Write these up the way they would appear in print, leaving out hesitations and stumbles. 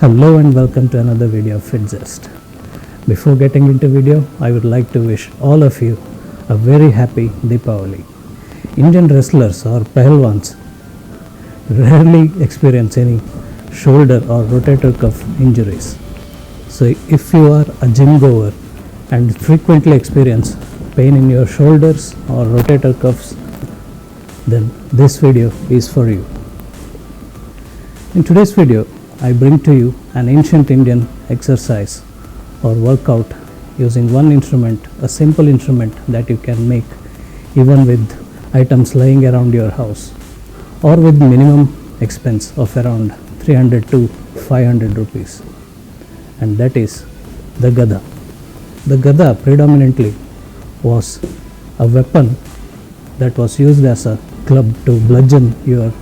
Hello and welcome to another video of FitZest. Before getting into video, I would like to wish all of you a very happy Deepavali. Indian wrestlers or pahalwans rarely experience any shoulder or rotator cuff injuries. So if you are a gym goer and frequently experience pain in your shoulders or rotator cuffs, then this video is for you. In today's video, I bring to you an ancient Indian exercise or workout using one instrument, a simple instrument that you can make even with items lying around your house or with minimum expense of around 300 to 500 rupees, and that is the Gada. The Gada predominantly was a weapon that was used as a club to bludgeon your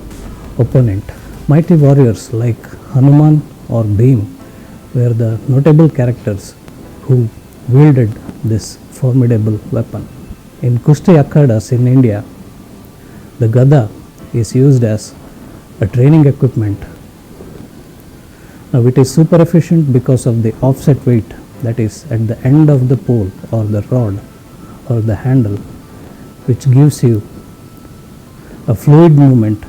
opponent. Mighty warriors like Hanuman or Bhim were the notable characters who wielded this formidable weapon. In Kushti Akhadas in India, the Gada is used as a training equipment. Now it is super efficient because of the offset weight that is at the end of the pole or the rod or the handle, which gives you a fluid movement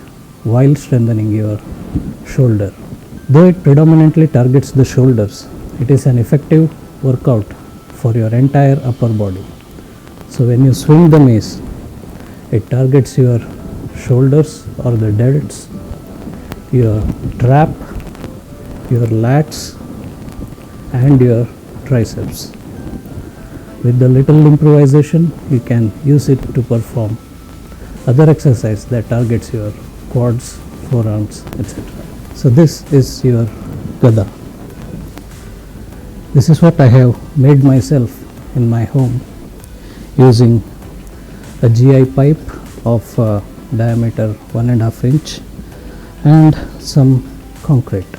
while strengthening your shoulder. Though it predominantly targets the shoulders, it is an effective workout for your entire upper body. So when you swing the mace, it targets your shoulders or the delts, your trap, your lats and your triceps. With the little improvisation, you can use it to perform other exercise that targets your quads, forearms, etc. So this is your Gada. This is what I have made myself in my home using a GI pipe of diameter 1.5 inch and some concrete.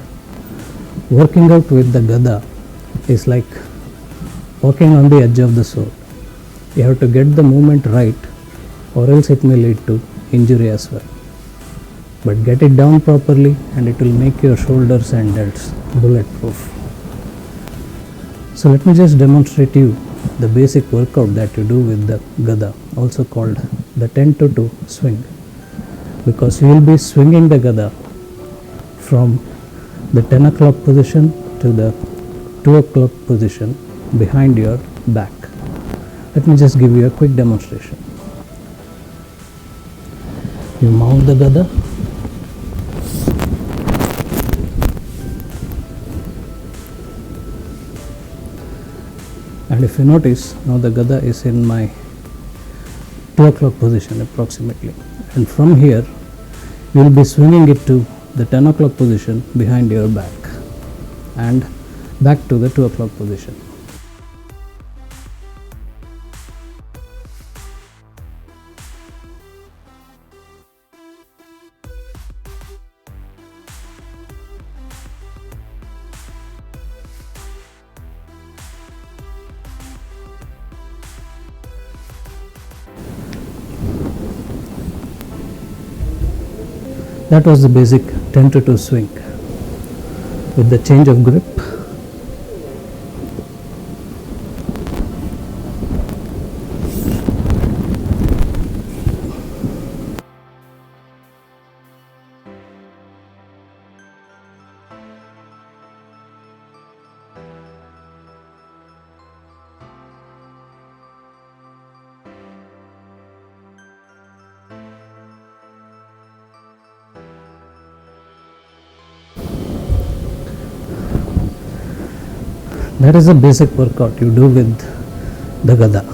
Working out with the Gada is like walking on the edge of the sword. You have to get the movement right or else it may lead to injury as well. But get it down properly and it will make your shoulders and delts bulletproof. So let me just demonstrate you the basic workout that you do with the Gada, also called the 10 to 2 swing, because you will be swinging the Gada from the 10 o'clock position to the 2 o'clock position behind your back. Let me just give you a quick demonstration. You mount the Gada, and if you notice, now the Gada is in my 2 o'clock position approximately, and from here you will be swinging it to the 10 o'clock position behind your back and back to the 2 o'clock position. That was the basic 10 to 2 swing with the change of grip. That is a basic workout you do with the Gada,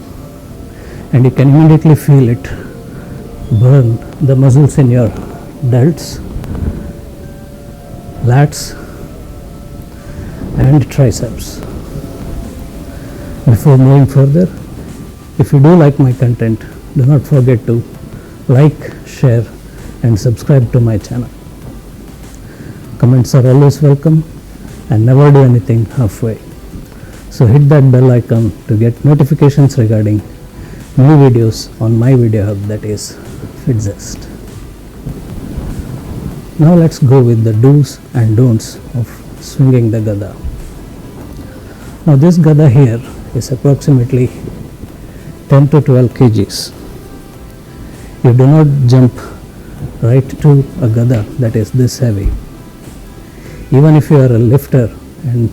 and you can immediately feel it burn the muscles in your delts, lats and triceps. Before moving further, if you do like my content, do not forget to like, share and subscribe to my channel. Comments are always welcome, and never do anything halfway. So hit that bell icon to get notifications regarding new videos on my video hub, that is FitZest. Now let's go with the do's and don'ts of swinging the gada. Now this gada here is approximately 10 to 12 kgs. You do not jump right to a gada that is this heavy. Even if you are a lifter and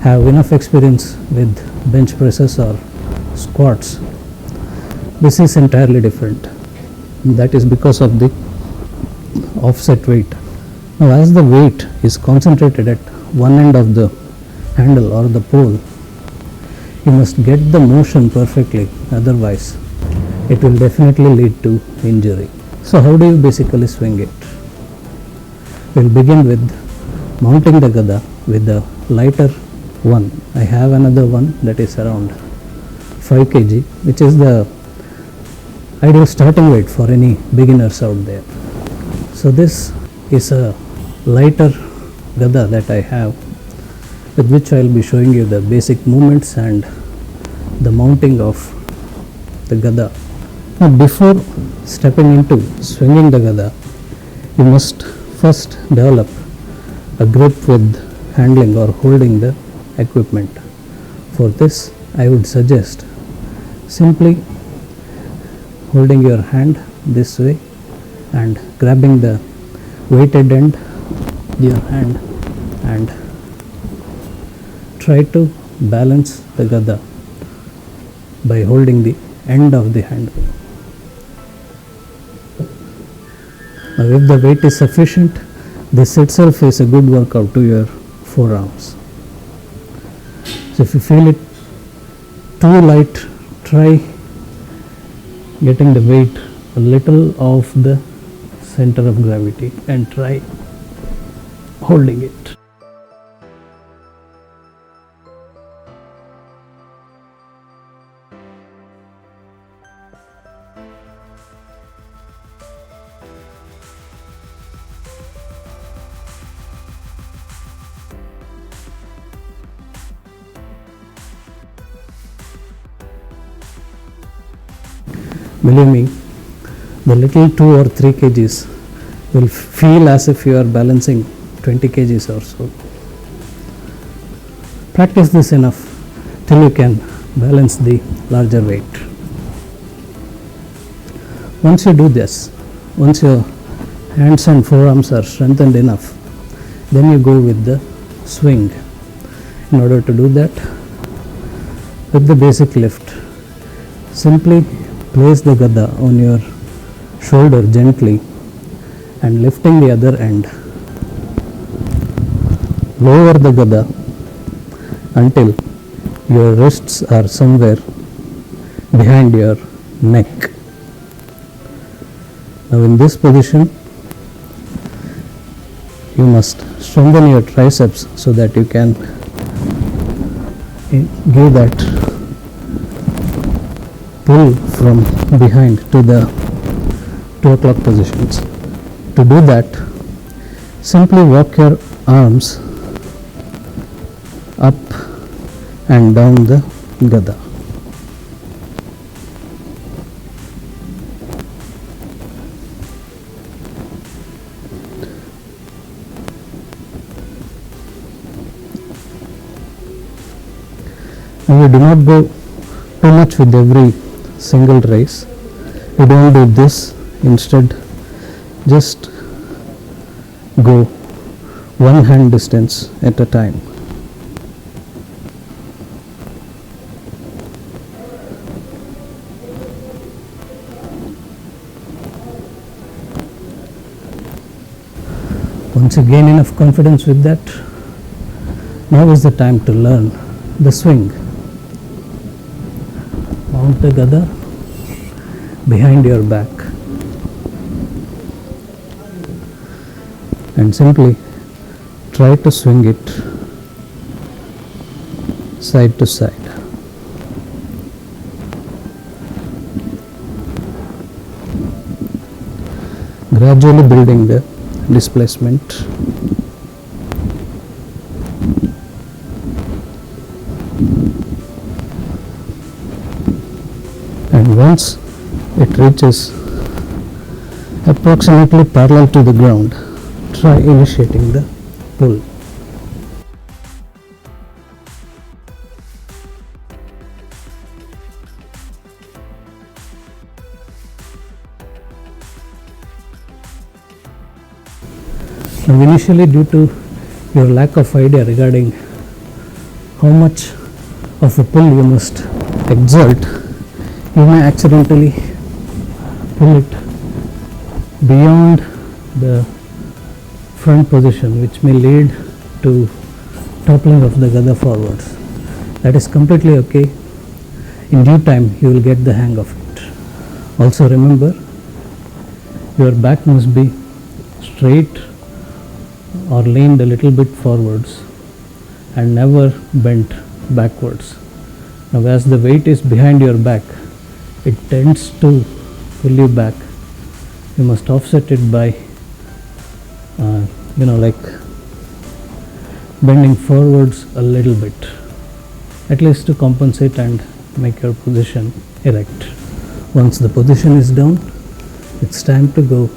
have enough experience with bench presses or squats, this is entirely different. That is because of the offset weight. Now as the weight is concentrated at one end of the handle or the pole, you must get the motion perfectly, otherwise it will definitely lead to injury. So how do you basically swing it? We'll begin with mounting the gada with the lighter one. I have another one that is around 5 kg, which is the ideal starting weight for any beginners out there. So this is a lighter gada that I have, with which I will be showing you the basic movements and the mounting of the gada. Now before stepping into swinging the gada, you must first develop a grip with handling or holding the equipment. For this, I would suggest simply holding your hand this way and grabbing the weighted end with your hand and try to balance the gada by holding the end of the handle. Now if the weight is sufficient, this itself is a good workout to your forearms. So if you feel it too light, try getting the weight a little off the center of gravity and try holding it. Believe me, the little 2 or 3 kgs will feel as if you are balancing 20 kgs or so. Practice this enough till you can balance the larger weight. Once you do this, once your hands and forearms are strengthened enough, then you go with the swing. In order to do that, with the basic lift, simply place the gada on your shoulder gently and lifting the other end. Lower the gada until your wrists are somewhere behind your neck. Now in this position, you must strengthen your triceps so that you can give that pull from behind to the 2 o'clock positions. To do that, simply walk your arms up and down the gada. And you do not go too much with every single raise. You don't do this. Instead, just go one hand distance at a time. Once you gain enough confidence with that, now is the time to learn the swing. Mount the gada behind your back and simply try to swing it side to side. Gradually building the displacement. And once it reaches approximately parallel to the ground, try initiating the pull. Now, initially, due to your lack of idea regarding how much of a pull you must exert, you may accidentally pull it beyond the front position, which may lead to toppling of the gada forwards. That is completely okay. In due time, you will get the hang of it. Also remember, your back must be straight or leaned a little bit forwards and never bent backwards. Now, as the weight is behind your back, it tends to pull you back. You must offset it by like bending forwards a little bit, at least to compensate and make your position erect. Once the position is down, it's time to go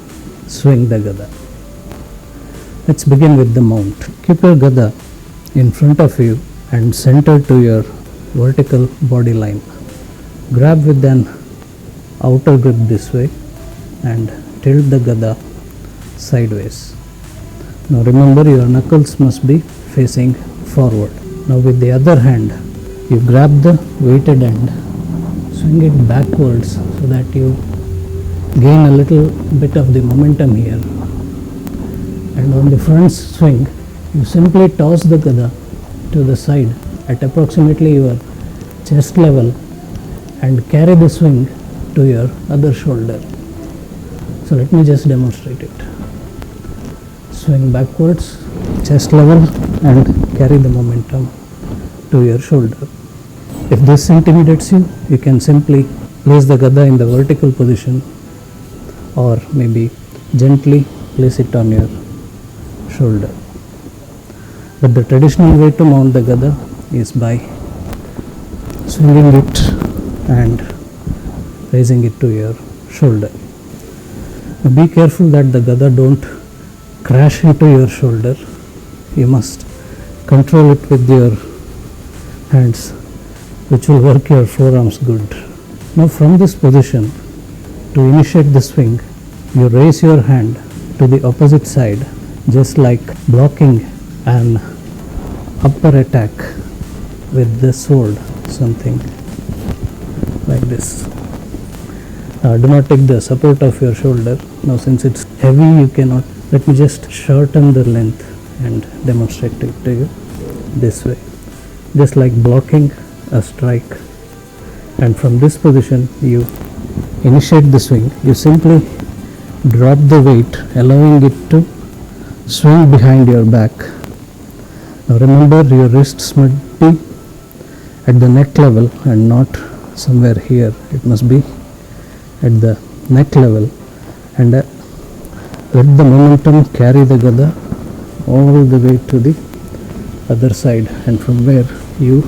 swing the gada. Let's begin with the mount. Keep your gada in front of you and center to your vertical body line. Grab with an outer grip this way and tilt the gada sideways. Now remember, your knuckles must be facing forward. Now with the other hand, you grab the weighted end, swing it backwards so that you gain a little bit of the momentum here. And on the front swing, you simply toss the gada to the side at approximately your chest level and carry the swing to your other shoulder. So let me just demonstrate it. Swing backwards, chest level, and carry the momentum to your shoulder. If this intimidates you, you can simply place the gada in the vertical position or maybe gently place it on your shoulder. But the traditional way to mount the gada is by swinging it and raising it to your shoulder. Now be careful that the gada don't crash into your shoulder. You must control it with your hands, which will work your forearms good. Now from this position, to initiate the swing, you raise your hand to the opposite side, just like blocking an upper attack with the sword, something like this. Do not take the support of your shoulder. Now since it's heavy, you cannot. Let me just shorten the length and demonstrate it to you this way, just like blocking a strike. And from this position, you initiate the swing. You simply drop the weight, allowing it to swing behind your back. Now remember, your wrists must be at the neck level and not somewhere here. It must be at the neck level, and let the momentum carry the gada all the way to the other side, and from where you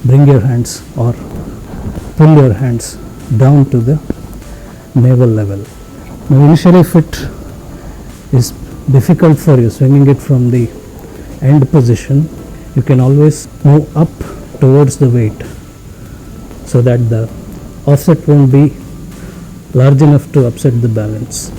bring your hands or pull your hands down to the navel level. Now initially, if it is difficult for you swinging it from the end position, you can always move up towards the weight so that the offset won't be large enough to upset the balance.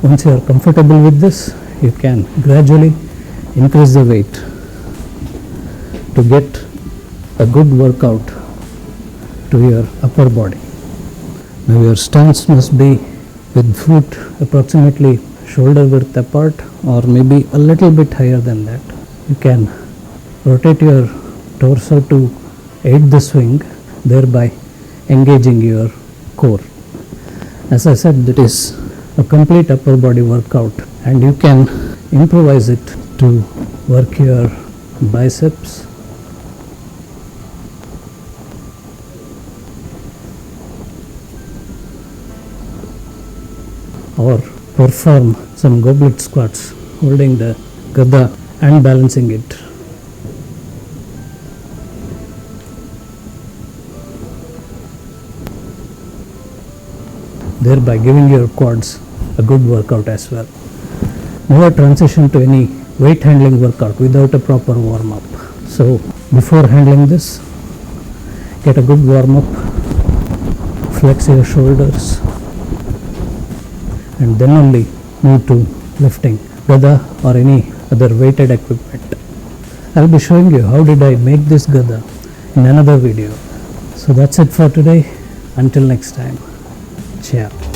Once you are comfortable with this, you can gradually increase the weight to get a good workout to your upper body. Now your stance must be with foot approximately shoulder width apart, or maybe a little bit higher than that. You can rotate your torso to aid the swing, thereby engaging your core. As I said, that is a complete upper body workout, and you can improvise it to work your biceps, or perform some goblet squats holding the gada and balancing it. Thereby giving your quads a good workout as well. Now transition to any weight handling workout without a proper warm up. So before handling this, get a good warm up flex your shoulders, and then only move to lifting gada or any other weighted equipment. I'll be showing you how did I make this gada in another video. So that's it for today. Until next time. Ciao.